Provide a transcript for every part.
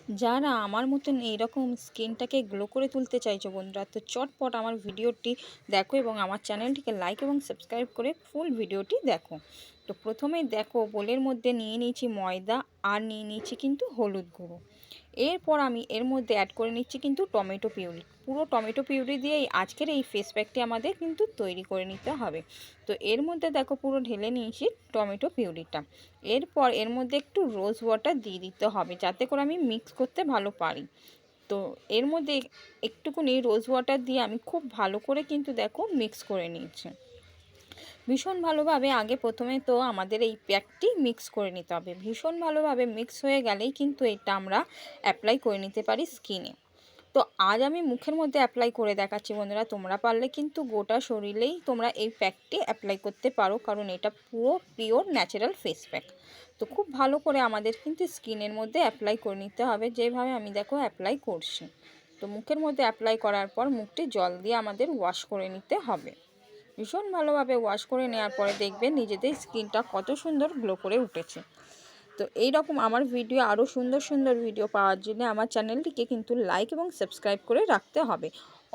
যারা আমার মতন এইরকম স্কিনটাকে গ্লো করে তুলতে চাইছো বন্ধুরা, তো চটপট আমার ভিডিওটি দেখো এবং আমার চ্যানেলটিকে লাইক এবং সাবস্ক্রাইব করে ফুল ভিডিওটি দেখো। তো প্রথমেই দেখো বোলের মধ্যে নিয়ে নিয়েছি ময়দা আর নিয়ে নিয়েছি কিন্তু হলুদ গুঁড়ো। এরপর আমি এর মধ্যে অ্যাড করে নিচ্ছি কিন্তু টমেটো পিউরি। পুরো টমেটো পিউরি দিয়েই আজকের এই ফেস প্যাকটি আমাদের কিন্তু তৈরি করে নিতে হবে। তো এর মধ্যে দেখো পুরো ঢেলে নিয়েছি টমেটো পিউরিটা। এরপর এর মধ্যে একটু রোজ ওয়াটার দিয়ে দিতে হবে যাতে করে আমি মিক্স করতে ভালো পারি। তো এর মধ্যে একটুকুনি রোজ ওয়াটার দিয়ে আমি খুব ভালো করে কিন্তু দেখো মিক্স করে নিয়েছি। ভীষণ ভালোভাবে আগে প্রথমে তো আমাদের এই প্যাকটি মিক্স করে নিতে হবে। ভীষণ ভালোভাবে মিক্স হয়ে গেলেই কিন্তু এটা আমরা অ্যাপ্লাই করে নিতে পারি স্কিনে। তো আজ আমি মুখের মধ্যে অ্যাপ্লাই করে দেখাচ্ছি বন্ধুরা, তোমরা পারলে কিন্তু গোটা শরীরেই তোমরা এই প্যাকটি অ্যাপ্লাই করতে পারো, কারণ এটা পুরো পিওর ন্যাচারাল ফেস প্যাক। তো খুব ভালো করে আমাদের কিন্তু স্কিনের মধ্যে অ্যাপ্লাই করে নিতে হবে, যেভাবে আমি দেখো অ্যাপ্লাই করছি। তো মুখের মধ্যে অ্যাপ্লাই করার পর মুখটি জল দিয়ে আমাদের ওয়াশ করে নিতে হবে। ভীষণ ভালোভাবে ওয়াশ করে নেওয়ার পরে দেখবেন নিজেদের স্কিনটা কত সুন্দর গ্লো করে উঠেছে। তো এই রকম আমার ভিডিও আরও সুন্দর সুন্দর ভিডিও পাওয়ার জন্য আমার চ্যানেলটিকে কিন্তু লাইক এবং সাবস্ক্রাইব করে রাখতে হবে।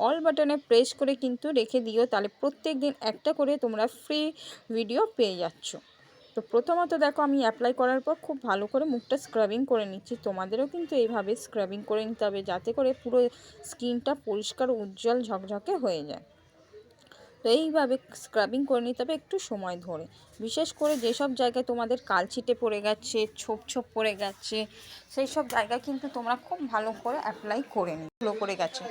অল বাটনে প্রেস করে কিন্তু রেখে দিও, তাহলে প্রত্যেক দিন একটা করে তোমরা ফ্রি ভিডিও পেয়ে যাচ্ছ। তো প্রথমত দেখো আমি অ্যাপ্লাই করার পর খুব ভালো করে মুখটা স্ক্রাবিং করে নিচ্ছি। তোমাদেরও কিন্তু এইভাবে স্ক্রাবিং করে নিতে হবে যাতে করে পুরো স্কিনটা পরিষ্কার উজ্জ্বল ঝকঝকে হয়ে যায়। তো এইভাবে স্ক্রাবিং করে নিতে হবে একটু সময় ধরে। বিশেষ করে যেসব জায়গায় তোমাদের কালছিটে পড়ে গেছে, ছোপ ছোপ পড়ে গেছে, সেই সব জায়গায় কিন্তু তোমরা খুব ভালো করে অ্যাপ্লাই করে নিও। গ্লো করে গেছে